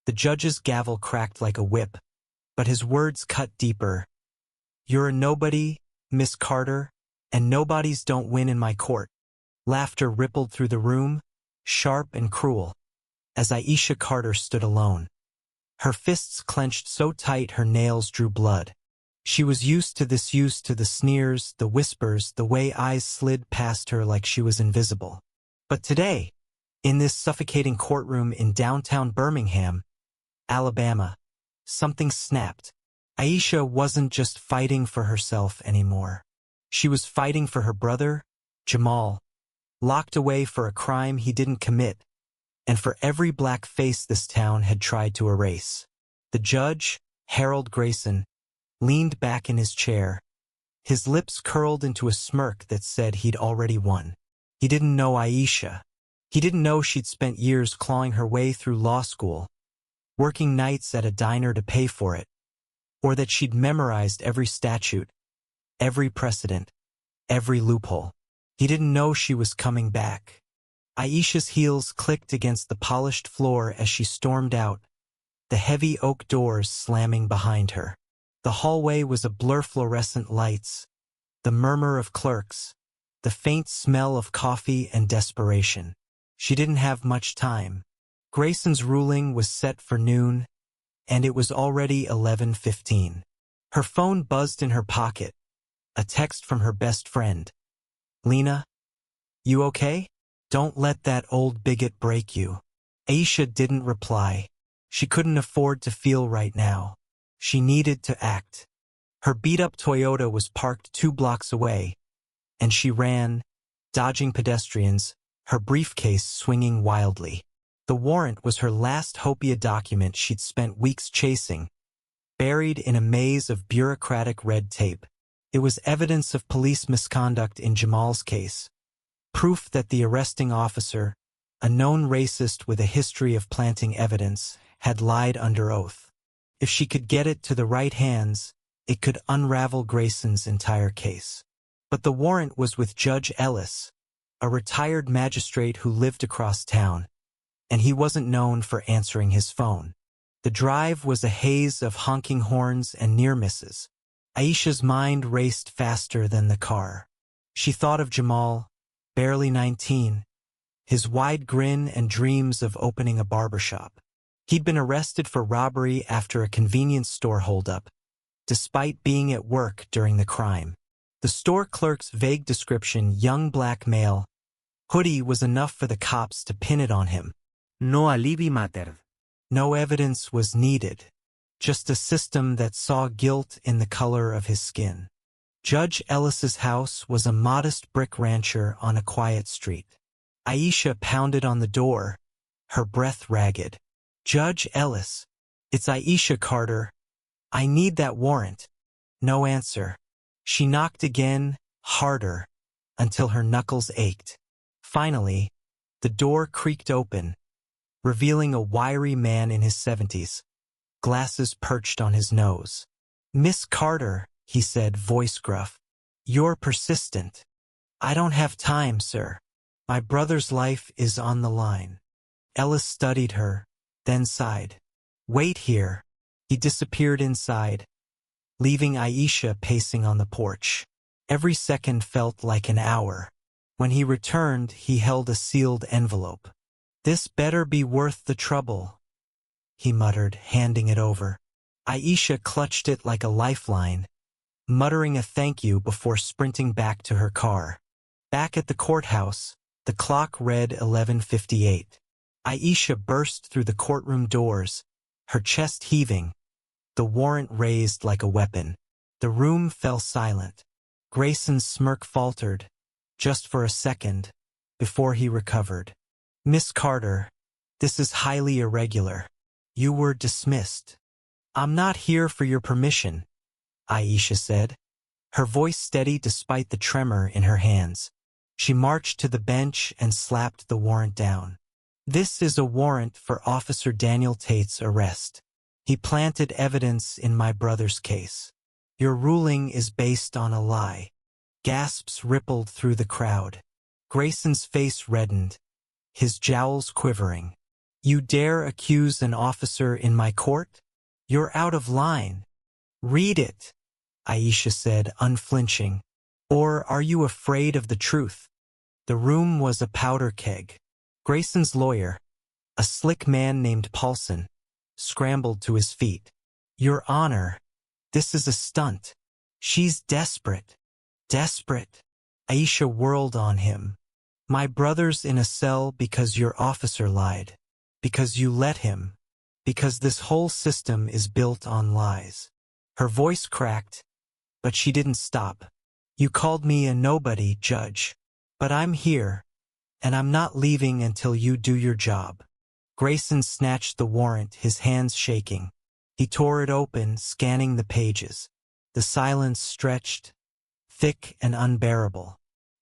The judge's gavel cracked like a whip, but his words cut deeper. "You're a nobody, Miss Carter, and nobodies don't win in my court." Laughter rippled through the room, sharp and cruel, as Aisha Carter stood alone. Her fists clenched so tight her nails drew blood. She was used to this, used to the sneers, the whispers, the way eyes slid past her like she was invisible. But today, in this suffocating courtroom in downtown Birmingham, Alabama, something snapped. Aisha wasn't just fighting for herself anymore. She was fighting for her brother, Jamal, locked away for a crime he didn't commit, and for every black face this town had tried to erase. The judge, Harold Grayson, leaned back in his chair, his lips curled into a smirk that said he'd already won. He didn't know Aisha. He didn't know she'd spent years clawing her way through law school, working nights at a diner to pay for it, or that she'd memorized every statute, every precedent, every loophole. He didn't know she was coming back. Aisha's heels clicked against the polished floor as she stormed out, the heavy oak doors slamming behind her. The hallway was a blur, fluorescent lights, the murmur of clerks, the faint smell of coffee and desperation. She didn't have much time. Grayson's ruling was set for noon, and it was already 11:15. Her phone buzzed in her pocket, a text from her best friend. "Lena, you okay? Don't let that old bigot break you." Aisha didn't reply. She couldn't afford to feel right now. She needed to act. Her beat-up Toyota was parked 2 blocks away, and she ran, dodging pedestrians, her briefcase swinging wildly. The warrant was her last Hopia document she'd spent weeks chasing, buried in a maze of bureaucratic red tape. It was evidence of police misconduct in Jamal's case, proof that the arresting officer, a known racist with a history of planting evidence, had lied under oath. If she could get it to the right hands, it could unravel Grayson's entire case. But the warrant was with Judge Ellis, a retired magistrate who lived across town, and he wasn't known for answering his phone. The drive was a haze of honking horns and near misses. Aisha's mind raced faster than the car. She thought of Jamal, barely 19, his wide grin and dreams of opening a barbershop. He'd been arrested for robbery after a convenience store holdup, despite being at work during the crime. The store clerk's vague description, young black male, hoodie, was enough for the cops to pin it on him. No alibi mater. No evidence was needed, just a system that saw guilt in the color of his skin. Judge Ellis's house was a modest brick rancher on a quiet street. Aisha pounded on the door, her breath ragged. "Judge Ellis, it's Aisha Carter. I need that warrant." No answer. She knocked again, harder, until her knuckles ached. Finally, the door creaked open, revealing a wiry man in his 70s, glasses perched on his nose. "Miss Carter," he said, voice gruff. "You're persistent." "I don't have time, sir. My brother's life is on the line." Ellis studied her, then sighed. "Wait here." He disappeared inside, leaving Aisha pacing on the porch. Every second felt like an hour. When he returned, he held a sealed envelope. "This better be worth the trouble," he muttered, handing it over. Aisha clutched it like a lifeline, muttering a thank you before sprinting back to her car. Back at the courthouse, the clock read 11:58. Aisha burst through the courtroom doors, her chest heaving, the warrant raised like a weapon. The room fell silent. Grayson's smirk faltered, just for a second, before he recovered. "Miss Carter, this is highly irregular. You were dismissed." "I'm not here for your permission," Aisha said, her voice steady despite the tremor in her hands. She marched to the bench and slapped the warrant down. "This is a warrant for Officer Daniel Tate's arrest. He planted evidence in my brother's case. Your ruling is based on a lie." Gasps rippled through the crowd. Grayson's face reddened, his jowls quivering. You dare accuse an officer in my court? You're out of line. Read it, Aisha said, unflinching. Or are you afraid of the truth? The room was a powder keg. Grayson's lawyer, a slick man named Paulson, scrambled to his feet. Your Honor, this is a stunt. She's desperate. Desperate. Aisha whirled on him. My brother's in a cell because your officer lied. Because you let him. Because this whole system is built on lies. Her voice cracked, but she didn't stop. You called me a nobody, Judge. But I'm here, and I'm not leaving until you do your job. Grayson snatched the warrant, his hands shaking. He tore it open, scanning the pages. The silence stretched, thick and unbearable.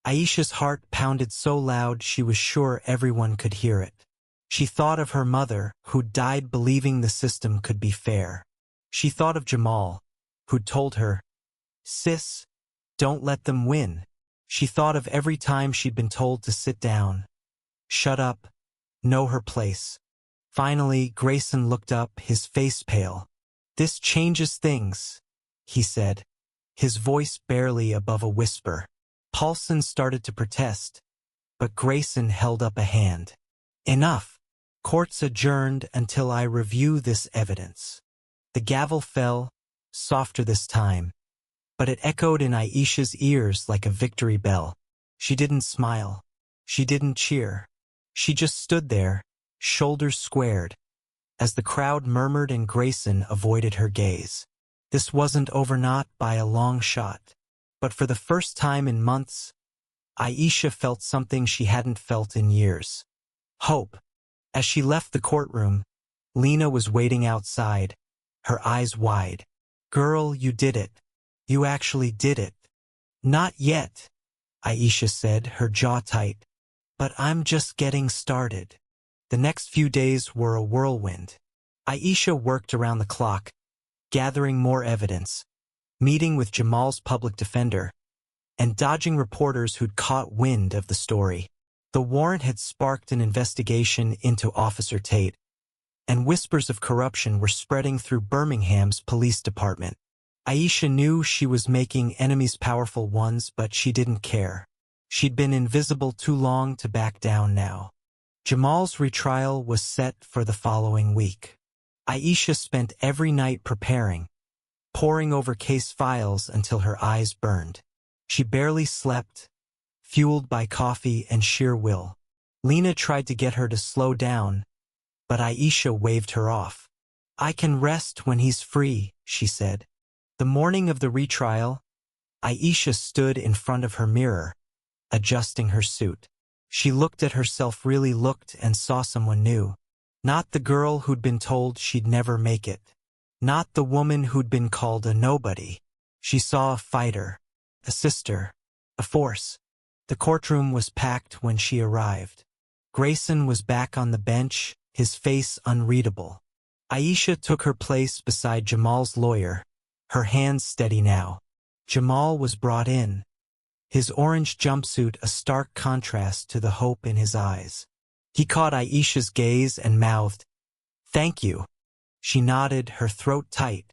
Aisha's heart pounded so loud she was sure everyone could hear it. She thought of her mother, who'd died believing the system could be fair. She thought of Jamal, who'd told her, Sis, don't let them win. She thought of every time she'd been told to sit down, shut up, know her place. Finally, Grayson looked up, his face pale. This changes things, he said, his voice barely above a whisper. Paulson started to protest, but Grayson held up a hand. Enough. Court's adjourned until I review this evidence. The gavel fell, softer this time, but it echoed in Aisha's ears like a victory bell. She didn't smile. She didn't cheer. She just stood there, shoulders squared, as the crowd murmured and Grayson avoided her gaze. This wasn't over, not by a long shot, but for the first time in months, Aisha felt something she hadn't felt in years. Hope. As she left the courtroom, Lena was waiting outside, her eyes wide. Girl, you did it. You actually did it. Not yet, Aisha said, her jaw tight. But I'm just getting started. The next few days were a whirlwind. Aisha worked around the clock, gathering more evidence, meeting with Jamal's public defender, and dodging reporters who'd caught wind of the story. The warrant had sparked an investigation into Officer Tate, and whispers of corruption were spreading through Birmingham's police department. Aisha knew she was making enemies powerful ones, but she didn't care. She'd been invisible too long to back down now. Jamal's retrial was set for the following week. Aisha spent every night preparing, poring over case files until her eyes burned. She barely slept, fueled by coffee and sheer will. Lena tried to get her to slow down, but Aisha waved her off. I can rest when he's free, she said. The morning of the retrial, Aisha stood in front of her mirror, adjusting her suit. She looked at herself, really looked, and saw someone new. Not the girl who'd been told she'd never make it. Not the woman who'd been called a nobody. She saw a fighter, a sister, a force. The courtroom was packed when she arrived. Grayson was back on the bench, his face unreadable. Aisha took her place beside Jamal's lawyer, her hands steady now. Jamal was brought in, his orange jumpsuit a stark contrast to the hope in his eyes. He caught Aisha's gaze and mouthed, Thank you. She nodded, her throat tight.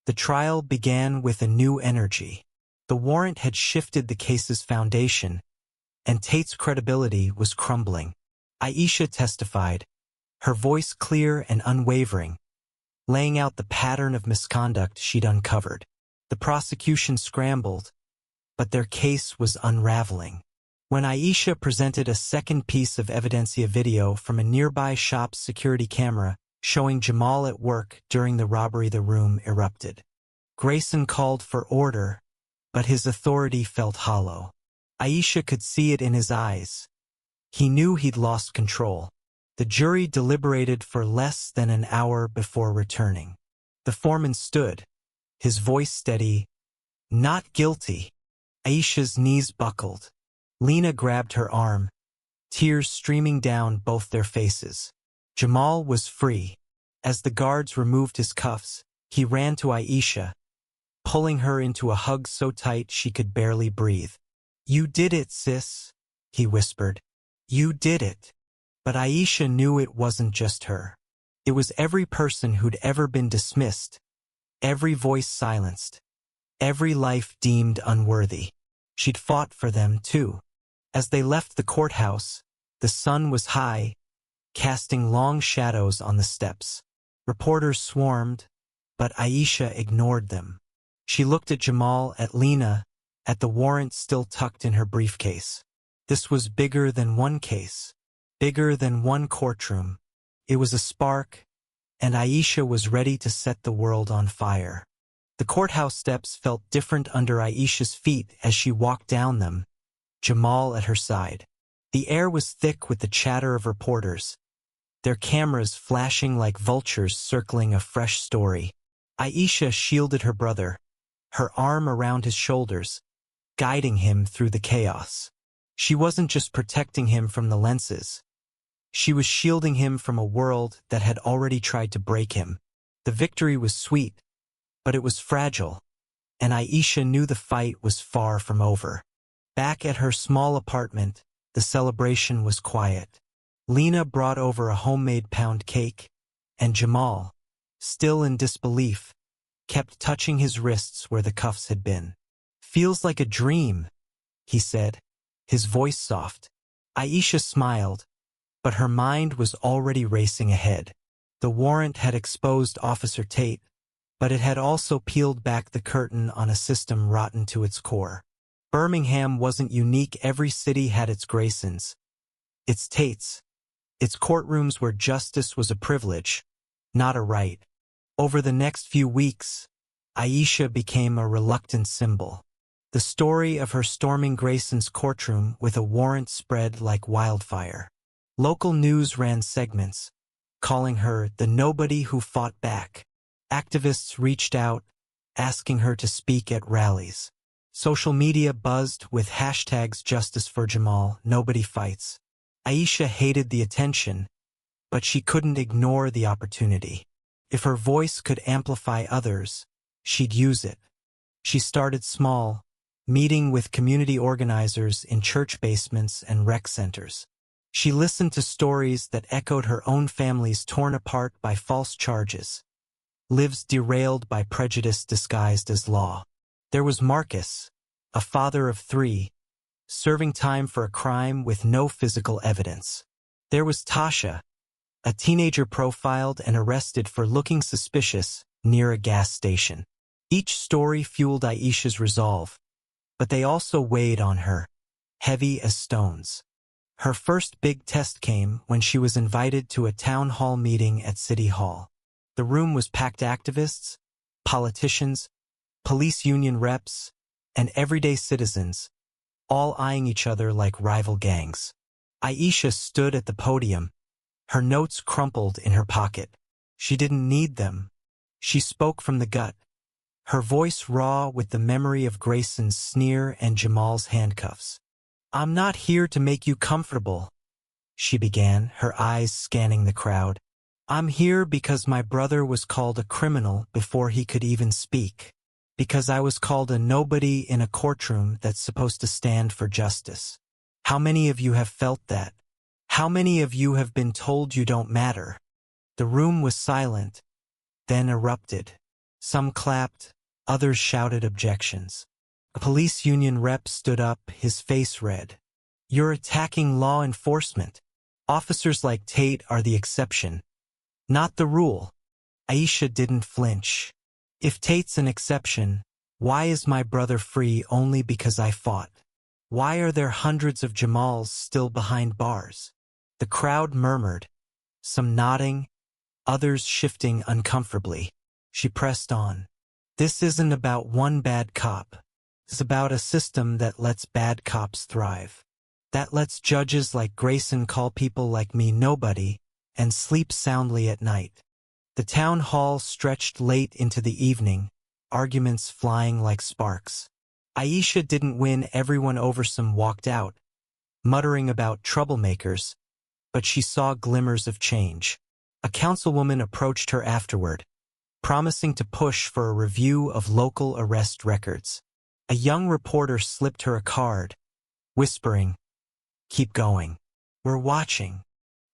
The trial began with a new energy. The warrant had shifted the case's foundation, and Tate's credibility was crumbling. Aisha testified, her voice clear and unwavering, laying out the pattern of misconduct she'd uncovered. The prosecution scrambled, but their case was unraveling. When Aisha presented a second piece of evidencia video from a nearby shop's security camera showing Jamal at work during the robbery, the room erupted. Grayson called for order, but his authority felt hollow. Aisha could see it in his eyes. He knew he'd lost control. The jury deliberated for less than an hour before returning. The foreman stood, his voice steady, Not guilty. Aisha's knees buckled. Lena grabbed her arm, tears streaming down both their faces. Jamal was free. As the guards removed his cuffs, he ran to Aisha, pulling her into a hug so tight she could barely breathe. You did it, sis, he whispered. You did it. But Aisha knew it wasn't just her. It was every person who'd ever been dismissed, every voice silenced, every life deemed unworthy. She'd fought for them, too. As they left the courthouse, the sun was high, casting long shadows on the steps. Reporters swarmed, but Aisha ignored them. She looked at Jamal, at Lena, at the warrant still tucked in her briefcase. This was bigger than one case, bigger than one courtroom. It was a spark, and Aisha was ready to set the world on fire. The courthouse steps felt different under Aisha's feet as she walked down them, Jamal at her side. The air was thick with the chatter of reporters, their cameras flashing like vultures circling a fresh story. Aisha shielded her brother, her arm around his shoulders, guiding him through the chaos. She wasn't just protecting him from the lenses. She was shielding him from a world that had already tried to break him. The victory was sweet, but it was fragile, and Aisha knew the fight was far from over. Back at her small apartment, the celebration was quiet. Lena brought over a homemade pound cake, and Jamal, still in disbelief, kept touching his wrists where the cuffs had been. "Feels like a dream," he said, his voice soft. Aisha smiled, but her mind was already racing ahead. The warrant had exposed Officer Tate, but it had also peeled back the curtain on a system rotten to its core. Birmingham wasn't unique. Every city had its Graysons, its Tates, its courtrooms where justice was a privilege, not a right. Over the next few weeks, Aisha became a reluctant symbol. The story of her storming Grayson's courtroom with a warrant spread like wildfire. Local news ran segments, calling her the nobody who fought back. Activists reached out, asking her to speak at rallies. Social media buzzed with hashtags "Justice for Jamal, Nobody Fights." Aisha hated the attention, but she couldn't ignore the opportunity. If her voice could amplify others, she'd use it. She started small, meeting with community organizers in church basements and rec centers. She listened to stories that echoed her own family's torn apart by false charges, lives derailed by prejudice disguised as law. There was Marcus, a father of 3, serving time for a crime with no physical evidence. There was Tasha, a teenager profiled and arrested for looking suspicious near a gas station. Each story fueled Aisha's resolve, but they also weighed on her, heavy as stones. Her first big test came when she was invited to a town hall meeting at City Hall. The room was packed: activists, politicians, police union reps, and everyday citizens, all eyeing each other like rival gangs. Aisha stood at the podium, her notes crumpled in her pocket. She didn't need them. She spoke from the gut, her voice raw with the memory of Grayson's sneer and Jamal's handcuffs. "I'm not here to make you comfortable," she began, her eyes scanning the crowd. "I'm here because my brother was called a criminal before he could even speak. Because I was called a nobody in a courtroom that's supposed to stand for justice. How many of you have felt that? How many of you have been told you don't matter?" The room was silent, then erupted. Some clapped, others shouted objections. A police union rep stood up, his face red. "You're attacking law enforcement. Officers like Tate are the exception, not the rule." Aisha didn't flinch. "If Tate's an exception, why is my brother free only because I fought? Why are there hundreds of Jamals still behind bars?" The crowd murmured, some nodding, others shifting uncomfortably. She pressed on. "This isn't about one bad cop. It's about a system that lets bad cops thrive. That lets judges like Grayson call people like me nobody and sleep soundly at night." The town hall stretched late into the evening, arguments flying like sparks. Aisha didn't win. Everyone over some walked out, muttering about troublemakers, but she saw glimmers of change. A councilwoman approached her afterward, promising to push for a review of local arrest records. A young reporter slipped her a card, whispering, "Keep going. We're watching."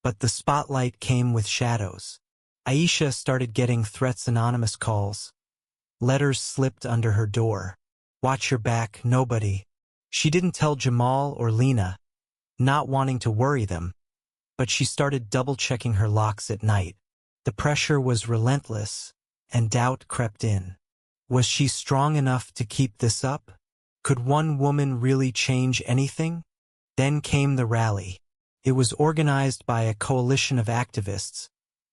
But the spotlight came with shadows. Aisha started getting threats, anonymous calls. Letters slipped under her door. Watch your back, nobody. She didn't tell Jamal or Lena, not wanting to worry them, but she started double-checking her locks at night. The pressure was relentless, and doubt crept in. Was she strong enough to keep this up? Could one woman really change anything? Then came the rally. It was organized by a coalition of activists,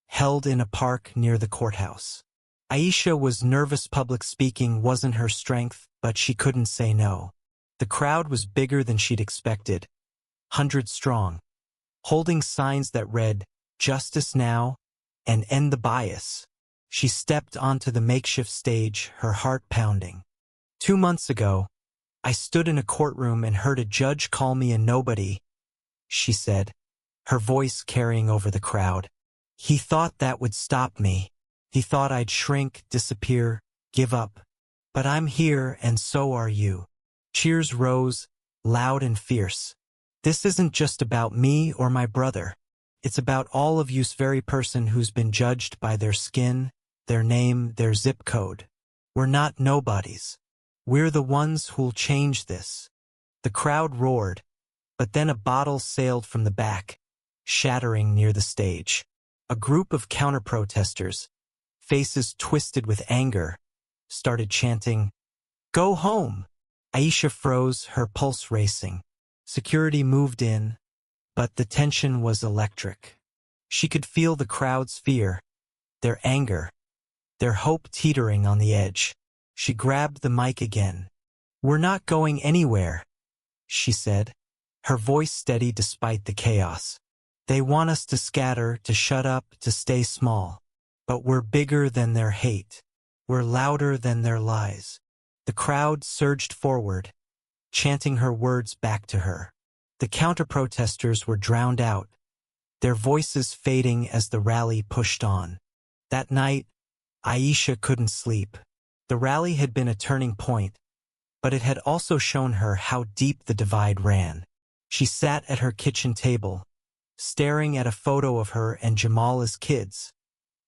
held in a park near the courthouse. Aisha was nervous. Public speaking wasn't her strength, but she couldn't say no. The crowd was bigger than she'd expected, 100 strong, holding signs that read, "Justice Now" and "End the Bias." She stepped onto the makeshift stage, her heart pounding. 2 months ago, I stood in a courtroom and heard a judge call me a nobody, she said, her voice carrying over the crowd. He thought that would stop me. He thought I'd shrink, disappear, give up. But I'm here, and so are you. Cheers rose, loud and fierce. This isn't just about me or my brother. It's about all of you's very person who's been judged by their skin, their name, their zip code. We're not nobodies. We're the ones who'll change this. The crowd roared, but then a bottle sailed from the back, shattering near the stage. A group of counter-protesters, faces twisted with anger, started chanting, "Go home!" Aisha froze, her pulse racing. Security moved in, but the tension was electric. She could feel the crowd's fear, their anger, their hope teetering on the edge. She grabbed the mic again. "We're not going anywhere," she said, her voice steady despite the chaos. "They want us to scatter, to shut up, to stay small. But we're bigger than their hate. We're louder than their lies." The crowd surged forward, chanting her words back to her. The counter-protesters were drowned out, their voices fading as the rally pushed on. That night, Aisha couldn't sleep. The rally had been a turning point, but it had also shown her how deep the divide ran. She sat at her kitchen table, staring at a photo of her and Jamal as kids,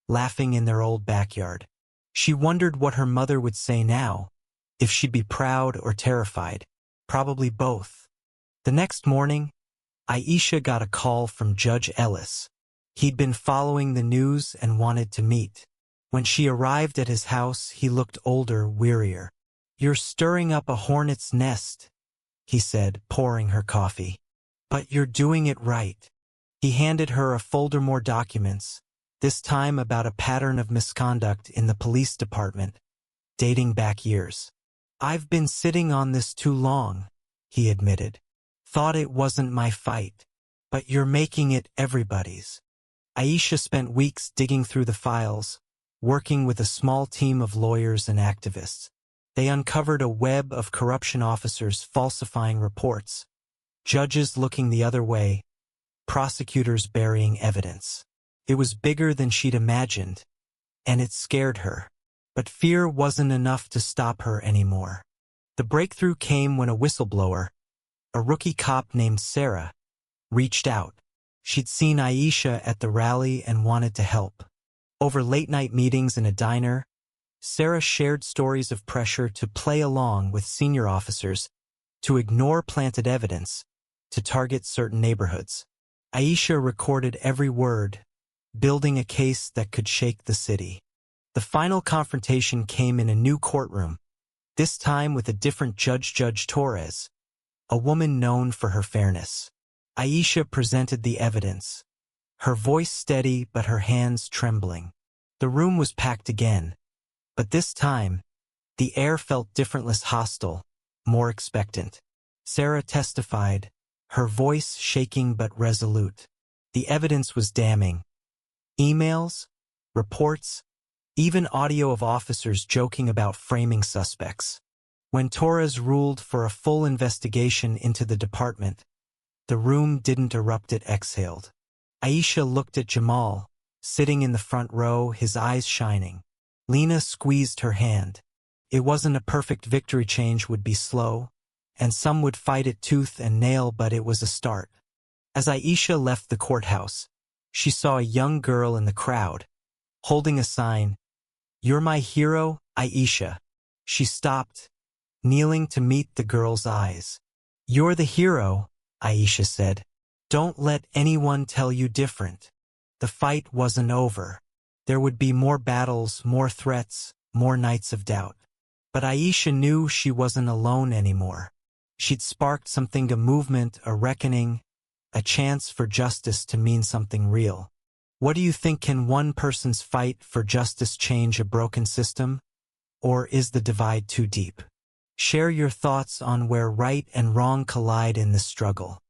laughing in their old backyard. She wondered what her mother would say now, if she'd be proud or terrified. Probably both. The next morning, Aisha got a call from Judge Ellis. He'd been following the news and wanted to meet. When she arrived at his house, he looked older, wearier. "You're stirring up a hornet's nest," he said, pouring her coffee. "But you're doing it right." He handed her a folder, more documents, this time about a pattern of misconduct in the police department, dating back years. "I've been sitting on this too long," he admitted. "Thought it wasn't my fight. But you're making it everybody's." Aisha spent weeks digging through the files, working with a small team of lawyers and activists. They uncovered a web of corruption, officers falsifying reports, judges looking the other way, prosecutors burying evidence. It was bigger than she'd imagined, and it scared her. But fear wasn't enough to stop her anymore. The breakthrough came when a whistleblower, a rookie cop named Sarah, reached out. She'd seen Aisha at the rally and wanted to help. Over late-night meetings in a diner, Sarah shared stories of pressure to play along with senior officers, to ignore planted evidence, to target certain neighborhoods. Aisha recorded every word, building a case that could shake the city. The final confrontation came in a new courtroom, this time with a different judge, Judge Torres, a woman known for her fairness. Aisha presented the evidence, her voice steady but her hands trembling. The room was packed again, but this time, the air felt different, less hostile, more expectant. Sarah testified, her voice shaking but resolute. The evidence was damning. Emails, reports, even audio of officers joking about framing suspects. When Torres ruled for a full investigation into the department, the room didn't erupt, it exhaled. Aisha looked at Jamal, sitting in the front row, his eyes shining. Lena squeezed her hand. It wasn't a perfect victory, change would be slow, and some would fight it tooth and nail, but it was a start. As Aisha left the courthouse, she saw a young girl in the crowd, holding a sign, "You're my hero, Aisha." She stopped, kneeling to meet the girl's eyes. "You're the hero," Aisha said. "Don't let anyone tell you different." The fight wasn't over. There would be more battles, more threats, more nights of doubt. But Aisha knew she wasn't alone anymore. She'd sparked something, a movement, a reckoning, a chance for justice to mean something real. What do you think? Can one person's fight for justice change a broken system? Or is the divide too deep? Share your thoughts on where right and wrong collide in this struggle.